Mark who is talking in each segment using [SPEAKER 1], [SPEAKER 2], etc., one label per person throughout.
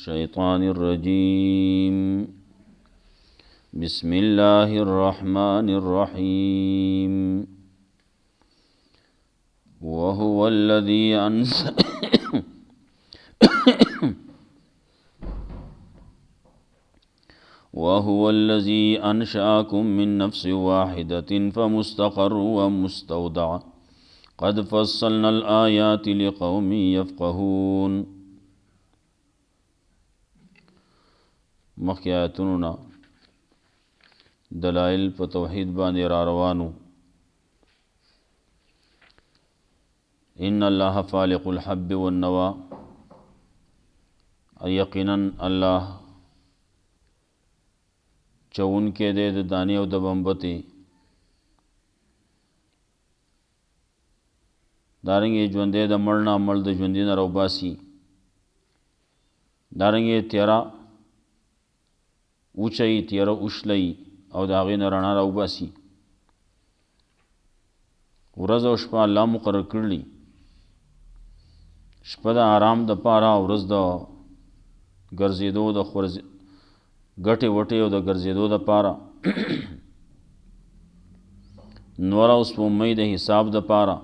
[SPEAKER 1] الشيطان الرجيم بسم الله الرحمن الرحيم وهو الذي أنشأكم من نفس واحدة فمستقر ومستودع قد فصلنا الآيات لقوم يفقهون. مخی آیتوننا دلائل په توحید باندې را روانو. ان الله فالق الحب والنوى، یقینا الله چون کې د دانی او د بمبتې دارنګې ژوندې د مړ نه مړ د ژوندې نه راوباسي، دارنګې تیرا اوچي تیرا اوشلی او د هغې نه رڼا راوباسي. ورځ او شپه الله مقرر کړلی، شپه د آرام د پاره، ورځ د ګرځېدو د ګټې وټې او د ګرځېدو د پاره، نور او سپوږمۍ د حساب د پاره،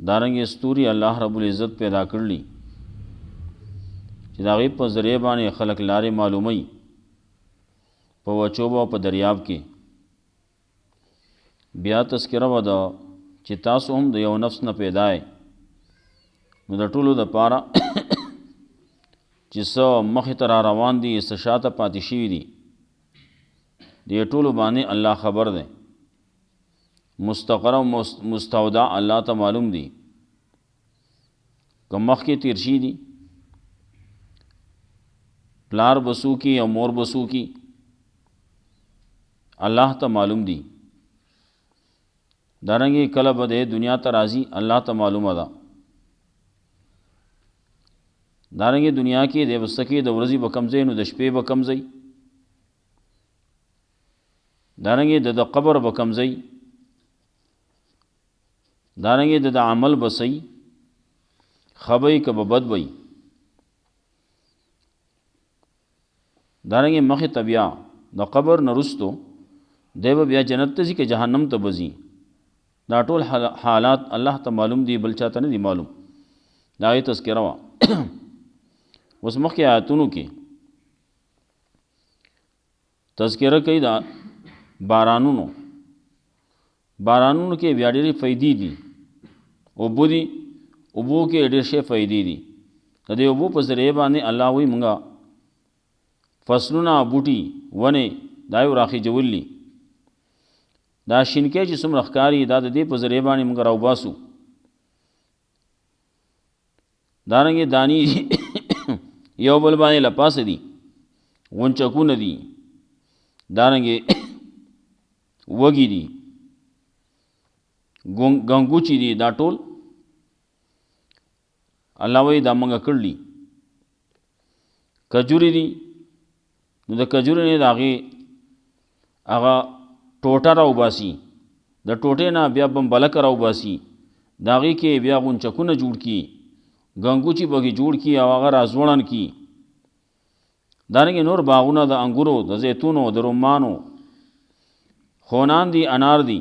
[SPEAKER 1] دارنګې ستوري الله رب العزت پیدا کړلی چې د هغې په ذریعه باندې خلک لارې معلوموي په وچوبه او په دریاب کې. بیا تذکره وه ده چې تاسو هم د یو نفس نه پیدا یې، نو د ټولو دپاره چې څه مخې ته را روان دي، څه شاته پاتې شوي دي، دې ټولو باندې الله خبر دی. مستقر او مستودع الله ته معلوم دي، که مخکې تیر شي دي، پلار بسو کی او مور بسو کی، الله ته معلوم دي. دارنګې کله به د دنیا ته راځي، الله ته معلومه ده. دارنګې دنیا کې د وسکې د ورځې به کم ځای، نو د شپې به کم ځای، دارنګې د قبر به کم ځای، دارنګې د عمل به صحیح خبرې که به بد وي. دارنګې مخې ته بیا د قبر نه رستو دی به بیا جنت ته ځي که جهنم ته به ځي. دا ټول حالات الله ته معلوم دي، بل چاته نه دي معلوم. دا هغې تذکره وه. اوس مخکې آیتونو کې تذکره کوي دا بارانونو کې بیا ډېرې فایدې دي. اوبو دي، اوبو کې ډېر شی فایدې دي. د دې اوبو په ذریعه باندې الله وایي مونږه فصلونه بوټي ونې دا یې راخېجولي، دا شینکۍ چې څومره ښکاري دا د دې په ذریعه باندې مونږ راوباسو. دارنګې دانی یو بل باندې لپاسه دي، غونچکونه دي، دارنګې وږي دي، ګنګوچي دي، دا ټول الله وایي دا مونږ کړلي. کجوري دي، نو د کجوري نه د هغې هغه ټوټه راوباسي، د ټوټې نه بیا بمبلکه راوباسي، د هغې کې بیا غونچکونه جوړ کړي، ګنګوچي پکې جوړ کړي او هغه راځوړن کړي. دارنګې نور باغونه د انګورو، د زیتونو، د رمانو، خونان دي، انار دي،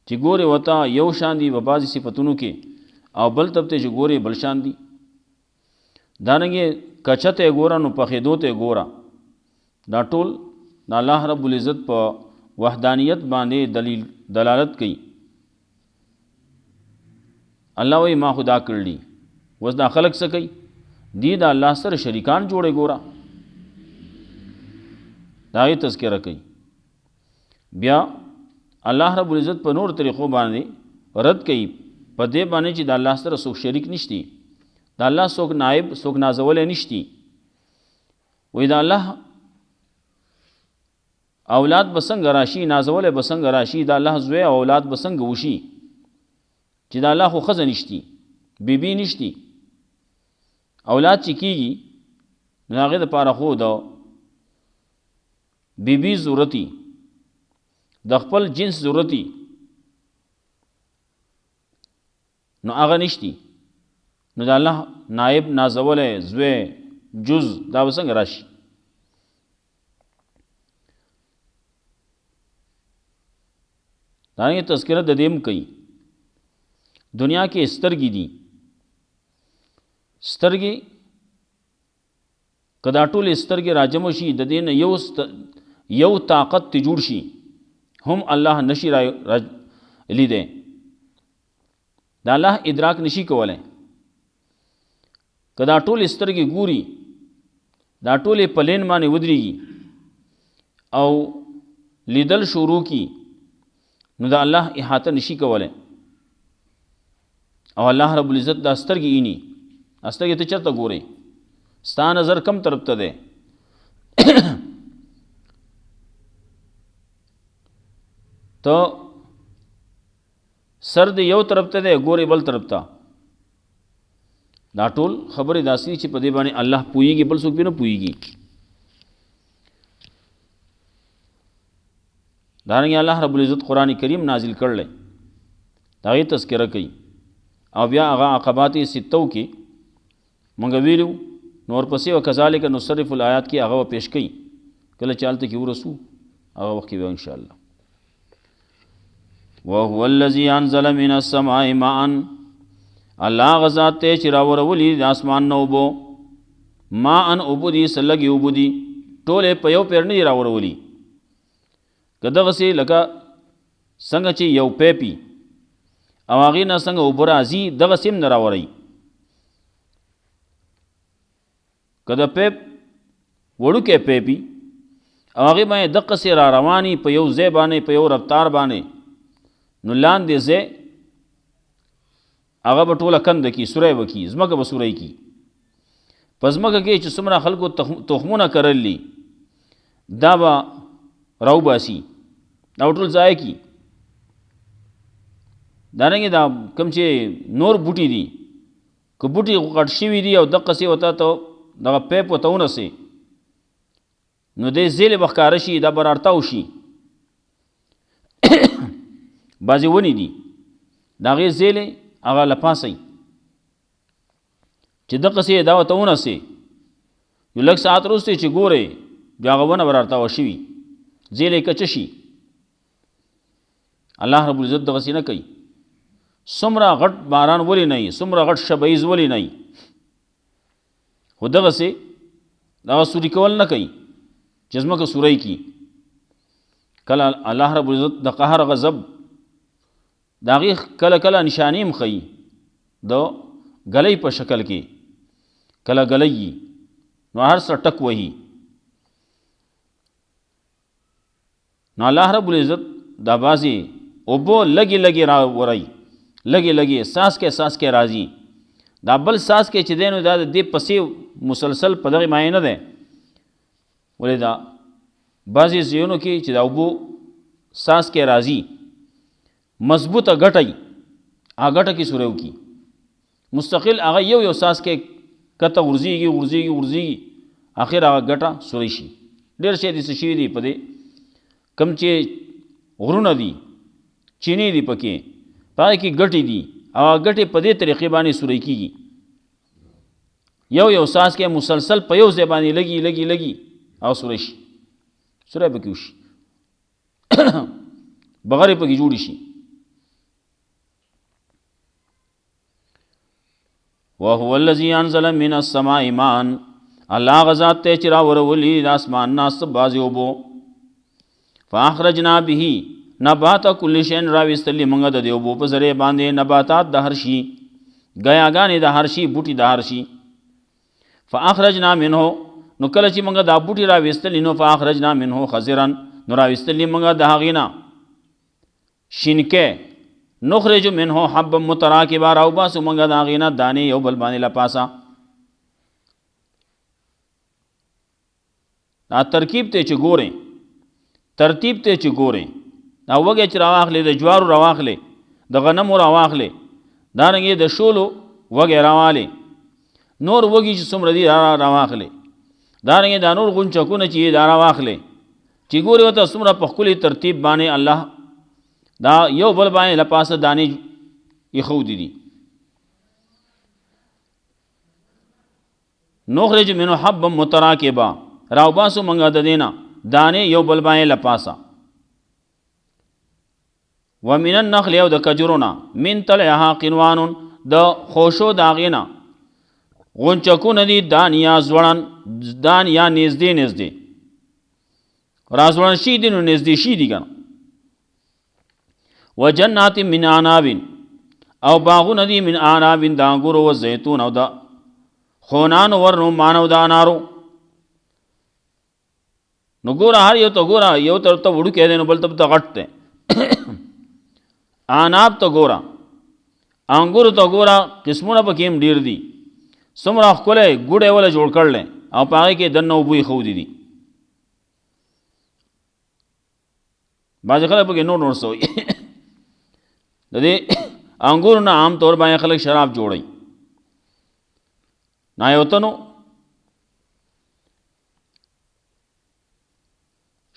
[SPEAKER 1] چې ګورې ورته یو شان دي په بعضې صفتونو کې، او بل طرف ته چې ګورې بل شان دي. دارنګې کچه ته یې ګوره نو پخېدو ته یې ګوره. دا ټول د الله رب العزت په وحدانیت باندې دلالت کوي. الله وایي ما خدا کړلي. اوس دا خلک څه کوي؟ دی د الله سره شریکان جوړې ګوره، د هغې تذکره کوي. بیا الله رب العزت په نور طریقو باندې رد کوي په دې باندې چې د الله سره څوک شریک نشتی، د الله څوک نائب څوک نازولی نشتی. وایي د الله اولاد به څنګه راشي، نازولی به څنګه راشي، د الله زوی او اولاد به څنګه وشي چې د الله خو ښځه نشتی، بیبي نشتی. اولاد چې کېږي نو هغې دپاره خو د بیبي ضرورتي، د خپل جنس ضرورتي، نو هغه نشتی. نو د الله نائب نازولی زوی جز دا به څنګه راشي؟ دانګې تذکره د دې هم کوي دنیا کې سترګې دي، سترګې که دا ټولې سترګې راجمع شي د دې نه یو طاقت ته جوړ شي هم الله نشي لیدی، د الله ادراک نشي کولی. که دا ټولې سترګې ګوري دا ټولې په لین باندې ودرېږي او لیدل شروع کی نو د الله احاطه نشي کولی. او الله رب العزت دا سترګې اینی سترګې ته چېرته ګورې؟ ستا نظر کم طرف ته دی؟ ته سر دې یو طرف ته دی ګورې بل طرف ته. دا ټول خبرې داسې چې په دې باندې الله پوهېږي بل څوک پې نه پوهېږي. دارنګه الله رب العزت قرآن کریم نازل کړلی د هغې تذکره کوي او بیا هغه عقبات ستو کې مونږ ویلو نو ورپسې وکذالک نصرف الآیات کې هغه پیش کوي کله چې هلته کې ورسو هغه وخت کې به انشاءالله. وهو الذي انزل من السماء ماء الله هغه ذات دی چې راورولي د اسمان نه اوبو ماء اوبو دي څه لږې اوبو دي ټولې په یو پیر نه دي راورولي. که دغسې لکه څنګه چې یو پیپي او هغې نه څنګه اوبه راځي دغسې هم نه راوروي. که د پیپ وړوکی پیپي او هغې باندې دقسې را رواني په یو ځای باندې په یو رفتار باندې نو لاندې ځای هغه به ټوله کنده کي سوری به کي ځمکه به سوری کي. په ځمکه کې چې څومره خلکو تخمونه کرلی دا به راوباسي دا ټول ځای کی. دارنګې دا کوم چې نور بوټي دي که بوټي غټ شوي دي او دقسې ورته ته دغه پیپ ورته ونسې نو دې زیلې به ښکاره شي دا به راړتاو شي. بعضې ونې دي د هغې زیلې هغه له پاسئ چې دقسې دا ورته ونسې یو لږ ساعت وروسته چې ګورئ بیا هغه ونه به راړتاوه شوي زیلې کچه شي. الله رب العزت دغسې نه کوي. څومره غټ باران ولې نه وي څومره غټ شبعیز ولې نه وي خو دغسې دغه سوري کول نه کوي چې ځمکه سوری کي. کله الله رب العزت د قهر غضب د هغې کله کله نشانې هم ښیي د ګلۍ په شکل کې کله ګلی وي نو هر څه ټک وهي. نو الله رب العزت دا بعضې اوبو لږې لږې راوروي لږې لږې څاڅکی راځي. دا بل څاڅکی چې دی نو دا د دې پسې مسلسل په دغې معنی نه دی. ولې دا بعضې ځایونو کې چې دا اوبو څاڅکی راځي مضبوطه ګټه وي هغه ګټه کې سوری وکړي مستقل هغه یو څاڅکی کته غورځېږي اخر هغه ګټه سوری شي. ډېر شی داسې شوي دي په دې کم چې غرونه دي چینې دي پکې په هغې کې ګټې دي او ګټې په دې طریقې باندې سوری کېږي. یو څاڅکی مسلسل په یو ځای باندې لګي او سوری شي سوری پکې وشي بغرې پکې جوړې شي. وهو الذي انزل من السماء ماء الله هغه ذات دی چې راورولي د اسمان نه څه بعضې اوبو فاخرجنا به نبات کل شین راویستلی منگا د دیو بو په ذریعه باندې نباتات د هر شي ګیاګانې د هر شي بوټي د هر شي. فاخرجنا منه نو کله چې منگا دا بوټي راویستلی نو فاخرجنا منه خضرا نو راویستلی منگا د هغې نه شینکې نخرج منه حبا متراکبا راوباسو منگا د هغې نه دانې یو بل باندې لپاسه. دا ترکیب ته چې ګورئ ترتیب ته چې ګورئ دا وږی چې راواخلې د جوارو راواخلې د غنمو راواخلې دارنګې د شولو وږی راوالې نور وږي چې څومره دي راواخلې دارنګې دا نور غونچکونه چې دا راواخلې چې ګورې ورته څومره په ښکلي ترتیب باندې الله دا یو بل باندې لپاسه دانې ایښودي دي. نخرج منه حبا متراکبا راوباسو منگا د دینا دانه یو بل باندې لپاسا ومن النخل یو د کجرونا من طلعها قنوان د خوشو داغینا غونچکو ندی دان یا زوړن دان یا نږدې نږدې رازوړن شي دي نو نږدې شي دي کنه وجنات من عناب او باغونه دي من عناب د انګورو او زيتون او د خونان ورنو مانو د انارو نو ګوره هر یو ته ګوره یو تر ته وړو کې دي نو بل ته غټ ده عناب ته ګوره انګور ته ګوره قسمونه پکې هم ډیر دي څومره ښکلی ګوډی وله جوړ کړلی او په هغې کې دننه اوبه ایښودي دي بعضې خلک پکې نور نور څه وایي د دې انګورو نه عام طور باندې خلک شراب جوړوي نایوتنو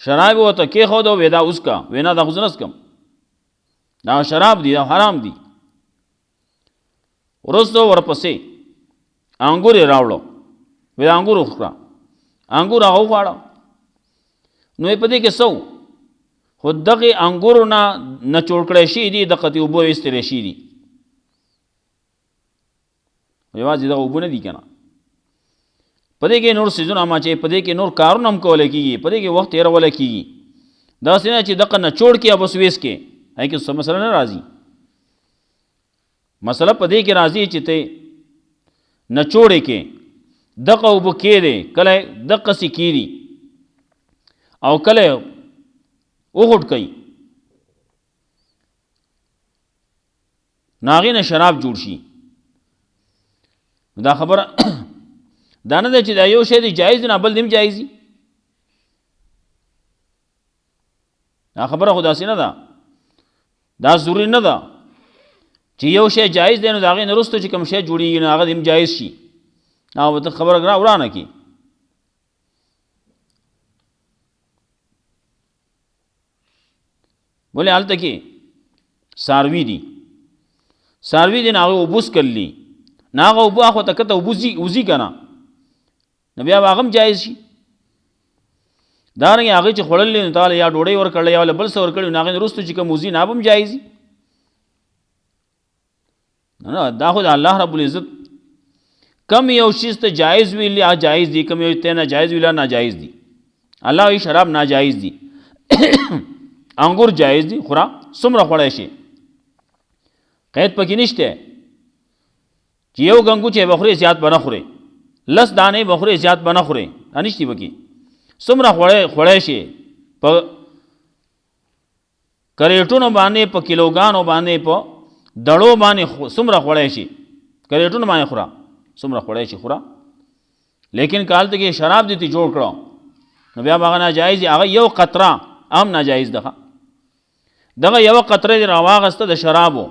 [SPEAKER 1] شراب ورته کېښود او وې دا اوس کا وینا دا خو زه نه څکم دا شراب دي دا حرام دي وروسته ورپسې انګور یې راوړو وې دا انګور وخوره انګور هغه وخواړه نو یې په دې کې څه خو دغې انګورو نه نچوړ کړی شي دي دقتې اوبه ایستلی شي دي یوازې دغه اوبه نه دي که نه په دې کې نور څیزونه هم چې په دې کې نور کارونه هم کولی کېږي په دې کې وخت تېرولی کېږي داسې نه چې دغه نچوړ کړي او بس ویس کې هغې کې څه مسله نه راځي مسله په دې کې راځي چې ته نچوړې کې دغه اوبه کېدې کله دقسې کېدي او کله وغوټ کوي نو هغې نه شراب جوړ شي دا خبره دا نه ده چې دا یو شی دی جایز دی نه بل دی هم جایز دي دا خبره خو داسې نه ده دا ضروري نه ده چې یو شی جایز دی نو د هغې نه وروسته چې کوم شی جوړېږي نو هغه د هم جایز شي او ته خبره ورانه کړي ولې هلته کې څاروي دي څاروي دي نو هغې اوبه څکلي نو هغه اوبه اخوا ته کته اوبه وځي که نه نو بیا به هغه هم جایز شي دارنګې هغې چې خوړلې نو تا یا ډوډۍ ورکړلی یا بل څه ورکړي نو هغې نه وروسته چې کوم وځي نو هغه هم جایز وي نه دا خو د الله رب العزت کم یو چیز ته جایز ویلی هغه جایز دي کم یو ته ناجایز ویلی ناجایز دي الله وایي شراب ناجایز دي انګور جایز دي خوره څومره خوړی شي قید پکې نشته چې یو ګنګو چې به خورې زیات به نه خورې لس دانې به خورې زیات به نه خورې دا نشتي پکې څومره خوړی شي په کریټونو باندې په کیلوګانو باندې په دړو باندې څومره خوړی شي کریټونو باندې خوره څومره خوړی شي خوره لیکن کال ته کې شراب دې ته جوړ کړو نو بیا به هغه ناجایز دي هغه یو قطره هم ناجایز ده دغه یوه قطره دې راواغسته د شرابو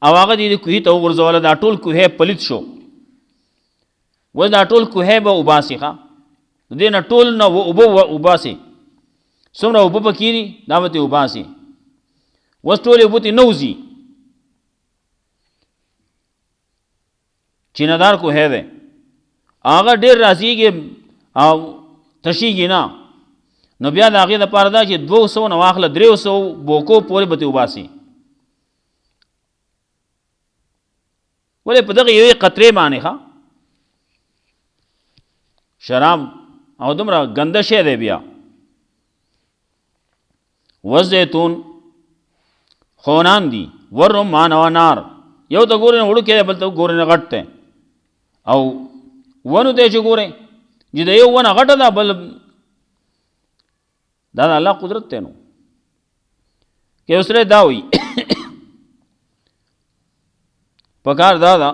[SPEAKER 1] او هغه دې کوهي ته وغورځوله دا ټول کوهی پلیت شو اوس دا ټول کوهی به وباسي ښه د دې نه ټول نه اوبه وباسي څومره اوبه پکې دي دا به ترې وباسي اوس ټولې اوبه ترې نه وځي چینهدار کوهی دی هغه ډېر راسیږي او تشیږي نه نو بیا د هغې دپاره دا چې 200 نه واخله 300 بوکو پورې به ترې وباسي ولې په دغه یوې قطرې باندې ښه شراب او دومره ګنده شی دی بیا وزیتون خونان دي ورمان او انار یو ته ګورې نه وړوکی دی بل ته ګورې نه غټ دی او ونو ته چې ګورې چې د یو ونه غټه ده بل دا د الله قدرت دی نو که اوسره دا وي پکار دا ده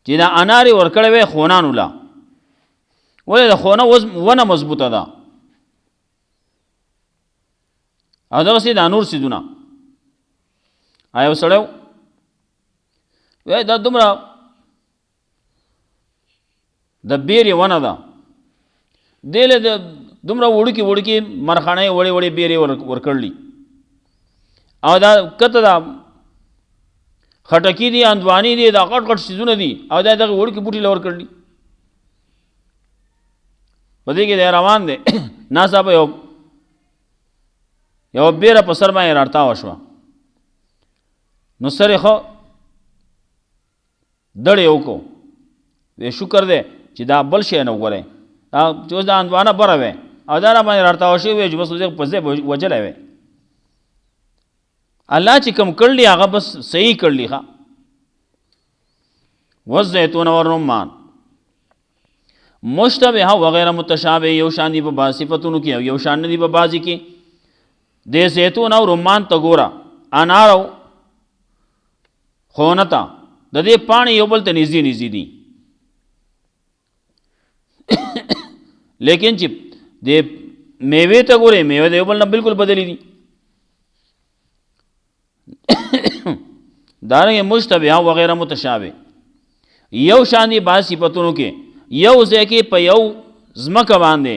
[SPEAKER 1] چې دا انار یې ورکړی وی خونانو له ولې د خونه ونه مضبوطه ده او دغسې دا نور څیزونه یو سړی وی دا دومره د بیرې ونه ده دې له د دومره وړوکې وړوکې مرخاڼۍ وړې وړې بیرې ورکړلي او دا کته دا خټکی دي، اندواني دي، دا غټ غټ سیزونه دي او دا دغه وړ کې بوټي لور کړلی په دې کې دی روان دی ناڅاپه یو بیره په سر باندې راټا وشوه نو سر یې خو دړې وکړو وی شکر دی چې دا بل شی نه وګورئ چې اوس دا اندوانه بره وی او دا را باندې راټا وشوی وی چې بس اوس په ځای وجلی وی الله چې کوم کړلی هغه بس صحیح کړلی ښه والزیتون والرمان مشتبه وغیر متشابه یو شان دی په بعض صفتونو کې او یو شان دی په بعضی کې د زیتون او رمان ته ګوره انار او خونتا د دې پانی یو بل ته نږدې نږدې دي لیکن چې د میوې ته ګورې میوې د یو بل نه بالکل بدلی دي دارنګه مشتبه وغیر متشابه یو شان دی بعض صفتونو کې یو ځای کې په یو ځمکه باندې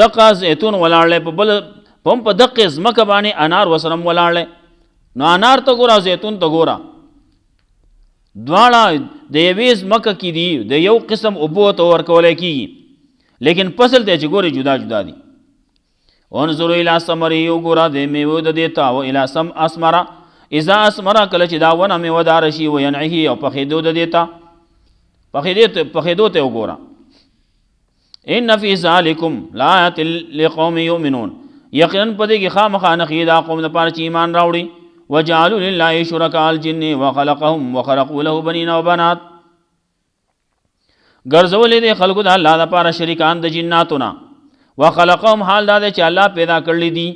[SPEAKER 1] دغه زیتون ولاړلی په بل په دقه ځمکه باندې انار وسره ولاړلی نو انار ته ګوره زیتون ته ګوره دواړه د یوې ځمکه کې دي د یو قسم اوبو ته ورکولی کېږي لیکن فصل ته چې ګورې جدا جدا دي انظروا الی ثمره وګوره د میوې د دې ته او الی سم اسمره اذا اسمره کله چې دا ونه میوهداره شي وینعه او پخېدو د دې ته پخېدو ته وګوره ان فی ذلکم لآیات لقوم یؤمنون یقینا په دې کې خامخا نښې دا قوم لپاره چې ایمان راوړي وجعلوا لله شرکاء الجن وخلقهم وخلقوا له بنین وبنات ګرځولې دي خلقو د الله لپاره شریکان د جناتونه وخلقهم حال دا چې الله پیدا کړلی دي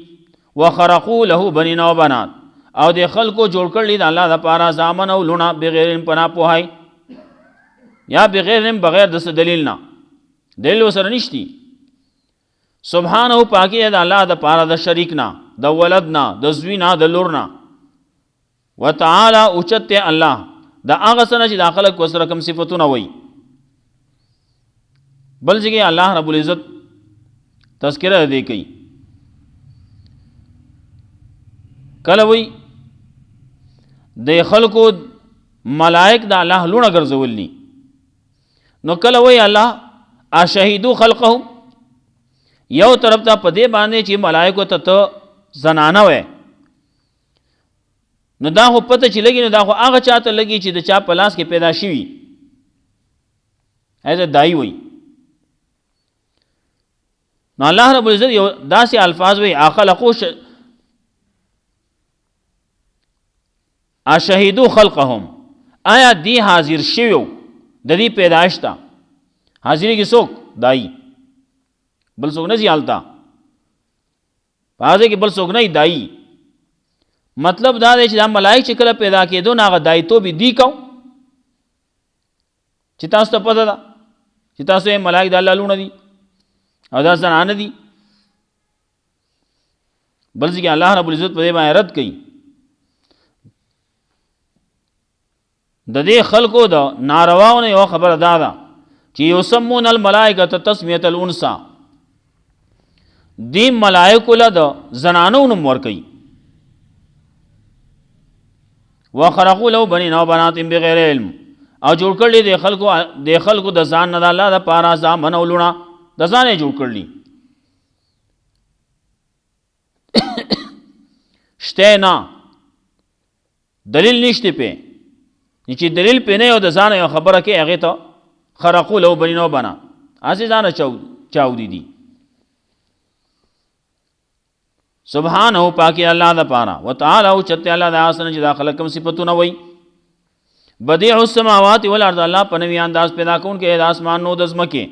[SPEAKER 1] وخرقوا له بنین وبنات او د خلقو جوړ کړلی د الله لپاره زامن او لونه بغیر پناه پوهای یا بغیر د دلیل نه دلیل وسره نشتی سبحانه پاکی د الله د پاره د شریک نه د ولد نه د زوی نه د لور نه وتعالى اوچت الله د هغه سره چې د خلق وسره کوم صفاتونه وای بل ځکه الله رب العزت تذکرہ دی کوي کله وای د خلقو ملائک د الله لونه ګرځولني نو کله وای الله اشهدوا خلقهم یو طرف ته په دې باندې چې ملائکو ته زنانه وای نو دا خو پته چې لګي نو دا خو هغه چاته لګي چې د چا په لاس کې پیدا شوي ایزه دای وای نو الله رب العزت یو داسې الفاظ وای اخلقوا اشهدوا خلقهم آیا دی حاضر شویو د دې پیدائش ته حاضری کې څوک دای بل څوک نه زیالتا پازه کې بل څوک نه دای مطلب دا دی چې دا ملائک چې کله پیدا کېدو نه هغه دایتو به دی کو چې تاسو ته پته ده چې تاسو یې ملائک د الله لونه دي او دا زنانه دي بل ځکه الله رب العزت په دې باندې رد کوي د دې خلقو د نارواونه یو خبره دا ده چې یسمون الملائکه تسمیه الانثى دی ملائکه له د زنانو نوم ورکوي وخرقوا له بنین و بنات بغیر علم او جوړ کړل د خلقو د ځان نه د الله د پاره ځامن او لونه د ځان یې جوړ کړلی شته نه دلیل نشته په چې دلیل په نه یو د ځان یو خبره کې هغه ته خرقوا له بنین و بنا اسی ځان چاو دي سبحانه پاکی الله د پاره وتعالى او چته الله د آسن چې داخله کوم صفاتونه وای بديع السماوات والارض الله په نوی انداز پیدا کون کې د اسمان نو د زمکه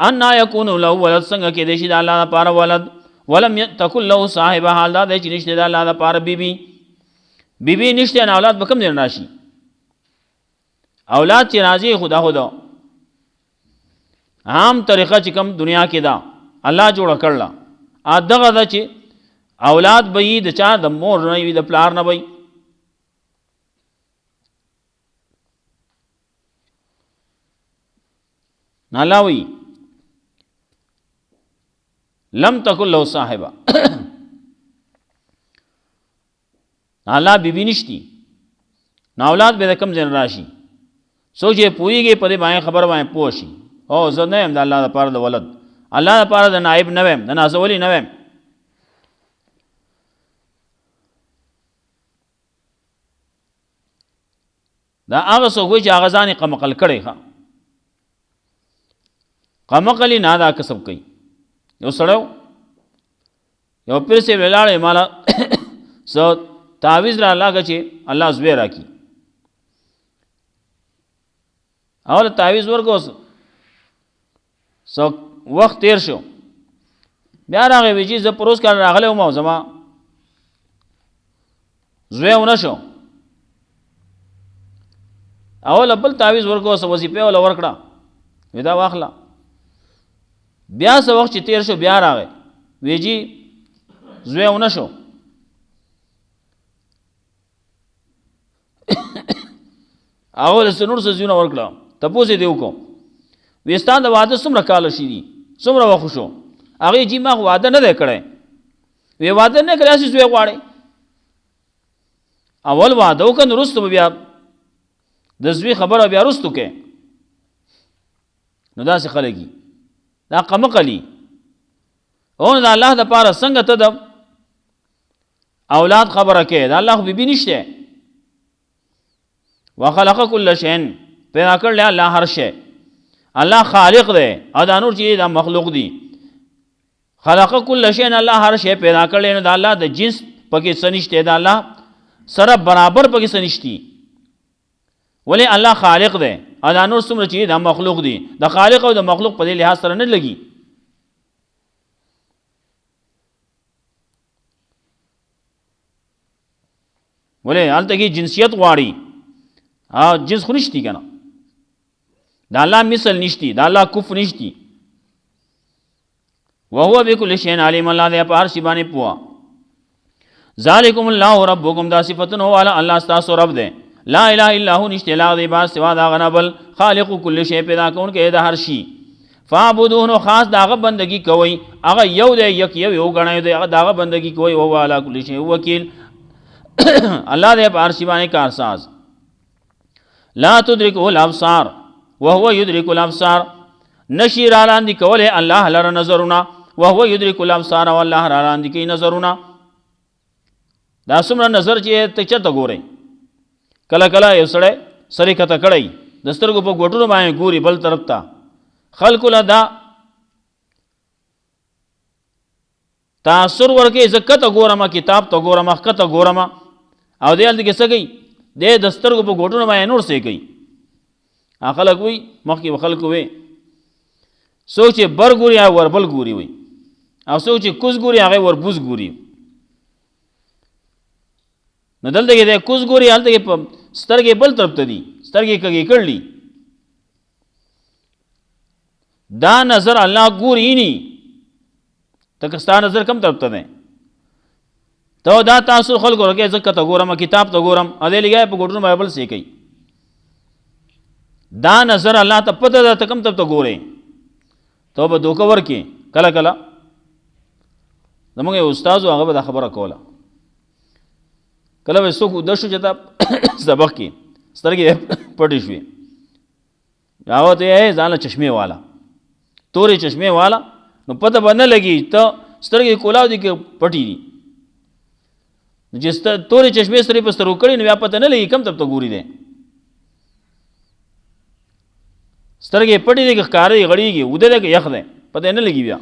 [SPEAKER 1] ان يكون له ولد څنګه کې د شي د الله د پاره ولد ولم تکل له صاحب حال دا د چې نشته د الله د پاره بیبي نشته نه اولاد بکم نه راشي اولاد چې راځي خدا عام طریقه چې کوم دنیا کې دا الله جوړ کړل ا دغه د چې اولاد به د چا د مور نه وي د پلار نه وي نالاوي لم تکل له صاحبہ الله بیبی نشتی نو اولاد به د کم ځای راشي څوک چې پوهېږي په دې باندې خبره باندې پوه شي او زه نه یم د الله دپاره د ولد الله دپاره د نائب نه ویم د نازولی نه ویم دا هغه څوک وایي چې هغه ځان یې قمقل کړی ښه قمقل یې نه دا کسب کوي یو سړی یو پیر صاحب ولاړی ماله څه تعویض را لاګه چې الله زوی راکړي اول تعویض ورکړو څه وخت تیر شو بیا راغی وی چې زه پروس کال راغلی وم او زما زوی ونه شو اول بل تعویض ورکړو څه وظیفه ولا ورکړه وی دا واخله بیا څه وخت چې تیر شو بیا راغی وی چې زوی ونه شو اول سنور څه زونه ورکړه تپوس یې دی وکړو ویستان د واده څومره کاله شي دي څومره وخت شو هغې جي ما واده نه دی کړی وی واده نه کړی هسې زوی غواړې اول واده وکړه نو وروسته به بیا د زوی خبره بیا وروستو کې نو داسې خلک دي دا قمقلي او د الله دپاره څنګه ته د اولاد خبره کې د الله خو بیبي نشته وخلق کل شیء پیدا کړل الله هر شی الله خالق دی او دا نور چې دا مخلوق دی خلق کل شیء الله هر شی پیدا کړل نو د الله د جنس پکې څه نشته د الله سره برابر پکې څه نشتی ولی الله خالق دی او دا نور څومره چې دا مخلوق دی د خالق او د مخلوق په دې لحاظ سره نه لګي ولی هلته کې جنسیت غواړي او جنس خو نشتی که نه د الله مثل نشتی د الله کف نشتی وهو بكل شيء عليم الله دې په هر شي باندې پوهه ذالکم الله ربکم دا صفتن هو الله ستاسو رب دی لا اله الا هو نشته لا دی با سوا دا غنا بل خالق کل شی پیدا کون کې د هر شي فعبدوه خاص داغه بندگی کوي هغه یو دی یک یو غنای دی هغه داغه بندگی کوي او علی کل شی وکیل الله دې په هر شي باندې کارساز لا تدركه الابصار وهو يدرك الابصار نشیر الاندی کوله الله لره نظرونه وهو يدرك الابصار والله الاندی کی نظرونه دا څومره نظر چې ته چته ګورې کله کله یو سړی سری کته کړی د سترګو په ګوټونو باندې ګوري بل طرف ته خلق له دا تاثر ورکې زکته ګورم کتاب ته ګورم کته ګورم او دې الته کې څه کوي د سترګو په ګوټونو باندې نور څه کوي خلک وي مخکې خلک وي څوک چې بر ګوري هغه وربل ګوري وي او څوک چې کوز ګوري هغه وربوز ګوري نو دلته کې د کوز ګوري هلته کې سترګې بل طرف ته دي سترګې کږې کړلي دا نظر الله ګوري نی ته ستا نظر کم طرف ته دی ته دا تاسو خلکو راکې ځکه ته ګورم کتاب ته ګورم ا دې لګیا په ګوټونو بایبل سې کوي دا نظر الله ته پته ده ته کم طرف ته ګورې ته به دوکه ورکې کله کله زموږ یو استاد هغه به دا خبره کوله کله به څوک وده شو چې دا سبق کې سترګې پټې شوې هغه ته یې ځان له چشمې والا تورې چشمې والا نو پته به نه لګي ته سترګې کولاو دي کې پټې دي چې تورې چشمې سره په سترګو کړي نو بیا پته نه لګي کم طرف ته ګوري دی سترګې پټې دي که ښکارې غړېږي وده دی که یخ دی پته نه لګي بیا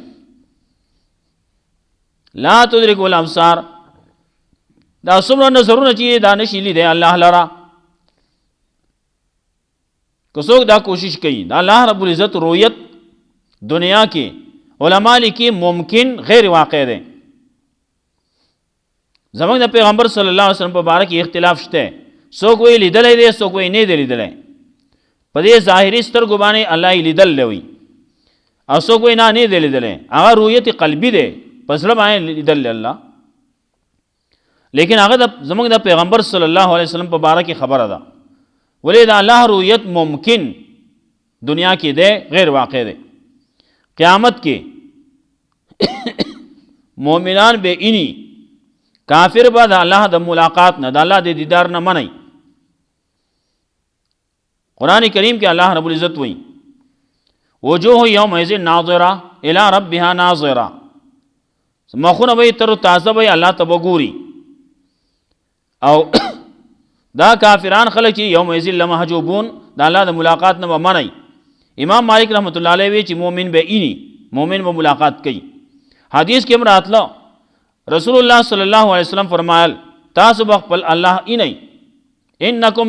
[SPEAKER 1] لا تدرک الابصار دا څومره نظرونه چې دا نشي لیدی الله لره که څوک دا کوشش کوي دا الله رب العزت رؤیت دنیا کې علما لیکي ممکن غیر واقع دی زمونږ د پیغمبر صلی الله علیه وسلم په باره کې اختلاف شته څوک وایي لیدلی دی څوک وایي نه دی لیدلی په دې ظاهري سترګو باندې الله یې لیدلی وي او څوک وایي نه دی لیدلی هغه رؤیت قلبي دی په زړه باندې لیدلی الله لیکن هغه زمونږ د پیغمبر صلی الله علیه وسلم په باره کې خبره ده ولې د الله رؤیت ممکن دنیا کې دی غیر واقع دی قیامت کې مؤمنان به اینی کافر به د الله د ملاقات نه د الله د دیدار نه منی कुरान करीम के अल्लाह रब्बुल इज़्ज़त वही वजूह यौमइज़िन नाज़िरा इला रब्बिहा नाज़िरा, मखुन भाई तर ताज़ा भाई अल्लाह तबगूरी और दा काफिरान खलक ची यौमइज़िन लमहजूबून दा अल्लाह द मुलाकात न मनई। इमाम मालिक रहमतुल्लाह अलैहि वे ची मोमिन बे इनी मोमिन व मुलाकात कई। हदीस के अमरात लो रसूलुल्लाह सल्लल्लाहु अलैहि वसल्लम फरमायल तासु बखपल अल्लाह इनई इन्नकुम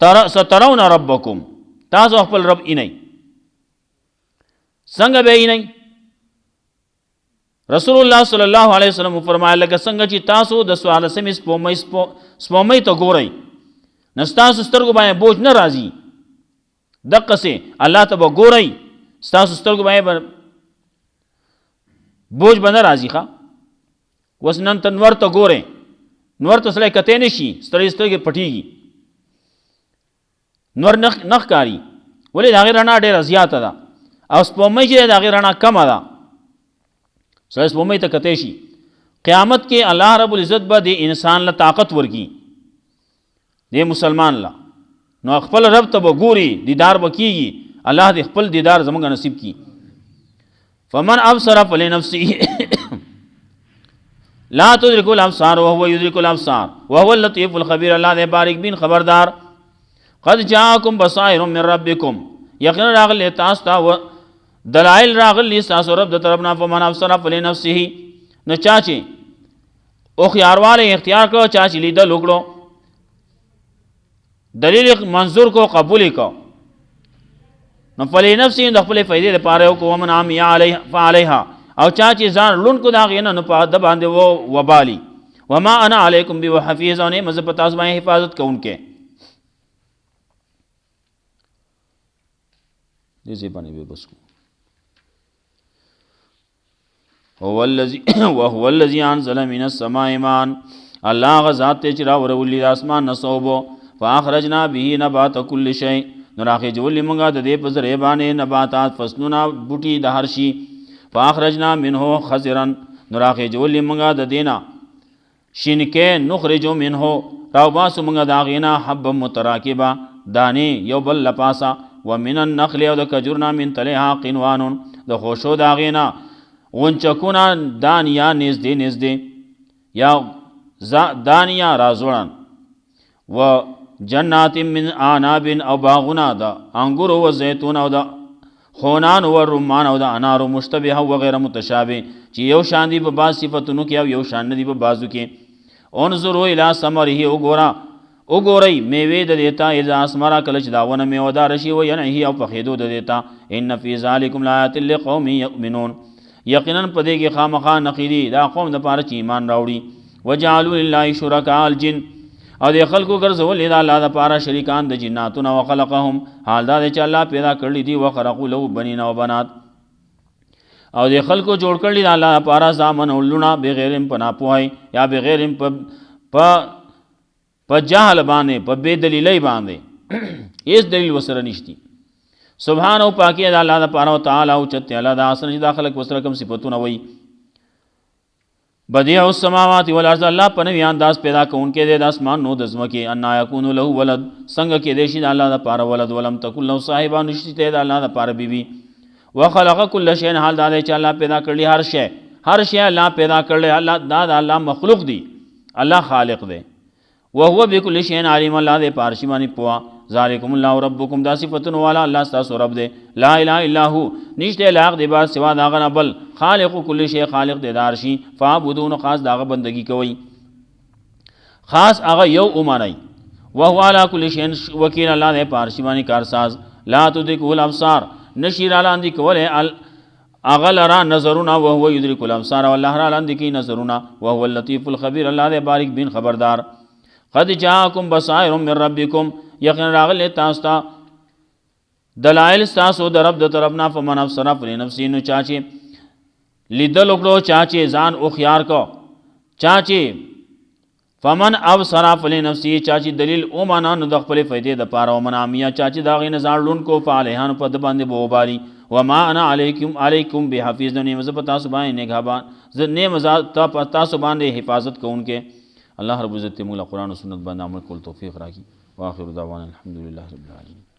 [SPEAKER 1] सतरौना रब्बकुम, तासु बखपल रब इनई संग बे इनई। रसूलुल्लाह सल्लल्लाहु अलैहि वसल्लम फरमायल लगा संग ची तासु द सवाल से स्पोमई तो गोरई नस्तासु स्तरगु बाय बोझ न राजी दक से अल्लाह तब गोरई स्तासु स्तरगु बाय बोझ बंदा राजी खा वसनन तनवर तो गोरे नवर तो सले कते नशी स्तर के पटीगी नवर नख कारी बोले दागे राना डेरा ज्यादा था और स्पोमई जे दागे राना कम आदा सले स्पोमई तक कतेशी क़यामत के अल्लाह रब्बुल इज़्ज़त ब दे इंसान ला ताकतवर की दे मुसलमान ला नो अखपल रब तब गोरी दीदार बकीगी अल्लाह दे खपल दीदार जमंगा नसीब की। फमन अबसरा फलिनफ्सिही ला तुद्रिकुल अबसार व हुवा युद्रिकुल अबसार व हुवल लतीफुल खबीर, अल्लाह दे बारिक बिन खबरदार। क़द जाअकुम बसाइरुम मिन रब्बिकुम, यकीनन रागल तास्ता व दलाइल रागल तासो रब द तरफना। फमन अबसरा फलिनफ्सिही, न चाचे ओ ख्यार वाले इख्तियार करो चाची लीदा लुकड़ो दलील मंजूर को कबूल को न फली नफ्सी दखले फ़ायदे पारे को वमन आम या अलैहा और चाची जान लुन को दागे न पा दबांदे वो वबाली वमा अना अलैकुम बि हफीज़ ने मज़ पतास में हिफाजत को उनके जैसे पानी बेबस को वहुवल्लज़ी अनज़ल मिनस समाइ माअन, अल्लाह ग़ज़ात चिरा वरउली आसमान नसोबो फ़ाख़रजना बिही नबात कुल्लि शै, नराखे जोली मंगा दे पज़रे बाने नबातात फसलुना बूटी दहरशी फ़ाख़रजना मिनहो खज़रन, नराखे जोली मंगा देना शिनके नुखरिजो मिनहो रावबासु मंगा दागेना हब्बम मुतराकिबा दाने योबल लपासा व मिनन नखले व कजुरना मिन तलेहा क़िनवानुन, द खोशो दागेना उनचकुना दानिया नज़दे नज़दे या दानिया राजोड़न व जन्नातिम मिन आनाबिन और बागुना द अंगूर व जैतून व द खोनान व रुमान व द अनार मुश्तबिहा वगैरह मुतशाबे ची यो शांदी ब बाज सिफतुनु के यो शानदी ब बाजू के उनजुरु इला समरिही ओ गोरई मेवे द देता इज़ा असमरा कलच दावन में वदारशी व यनही औ फखिदो द देता इन फी ज़ालिकुम लायातिल लिक़ौमिन युमिनून, यकीनन पदे के खामखा नकीरी दा कौम द पार ची ईमान राउड़ी। वजालू लिल्लाहि शुरकाअल जिन, और दे खल्को गर्ज़ो लिदा अल्लाह द पारा शरीकान द जिन्नातुना व खलक़हुम, हाल दा दे अल्लाह पैदा कर ली थी व खरक़ू लहू बनीना व बनात, और दे खल्को जोड़ कर ली अल्लाह द पारा सामन उल्लुना बगैर पना पुआई या बगैर प जाहल बांधे प बेदलील बांधे इस दलील वसर निश्ती सुबहान व पाकी अल्लाह द पारा तआला उच्चते अल्लाह द आसन जिदा खलक वसर कम सिफतुना वही बदिया उस समावाति वल अर्ज़, अल्लाह पनवी अंदाज पैदा को उनके दे आसमान नो दज़म के अन्ना यकूनु लहू वलद, संग के देशी अल्लाह द पारा वलद वलम तकुल लहू साहिबा निश्चित अल्लाह द पारा बीवी व खलक़ कुल्ल शैइन, हाल दादे च अल्लाह पैदा कर ली हर शय अल्लाह पैदा कर ले अल्लाह दाद अल्लाह मखलूक दी अल्लाह खालिक दे वह हुआ बिकुल्लि शैइन आलिम, अल्लाह दे पारशिमानी पुआ ज़ालिकुमुल्लाहु रब्बुकुम, दा सिफतुन वाला अल्लाह तासो रब दे ला इलाहा इल्ला हु, निश्चय लायक दे बात सिवा दागना बल खालिक़ु कुल्लि शै, खालिक दे दारशी फ़ाबुदून, खास दागा बंदगी कोई खास आगा यौ उमानई वह हुवा अला कुल्लि शैइन वकील, अल्लाह दे पारशिमानी कारसाज ला तुद्रिकुल अबसार, नशीर अलांदी कोले अगलरा नजरुना वह हुवा युद्रिकुल अबसार, अल्लाह अलांदी की नजरुना वह हुवल लतीफुल खबीर, अल्लाह दे बारिक बिन खबरदार। क़द जाअकुम बसाइरुम मिन रब्बिकुम, यकीन रागल तास्ता दलाइल तासो दरब द तरफना। फमन अबसरा फलिनफ्सिही, नु चाचे लिदल उकड़ो चाचे जान उखियार को चाचे फमन अबसरा फलिनफ्सिही, चाची दलील ओ माना नु दखपले फ़ायदे द पारा वमन आमिया चाची दागे नजार लुन को फ़ालेहान पद बांधे बोबाली वमा अना अलैकुम बिहफीज़, ने मज़बता सुबान ने घाबान ने मज़ा सुबान हिफाजत को उनके। अल्लाह रब्बुल इज़्ज़त मुला कुरान और सुन्नत बंद अमल कुल तौफीक राखी। वाखिर दावाना अल्हम्दुलिल्लाहि रब्बिल आलमीन।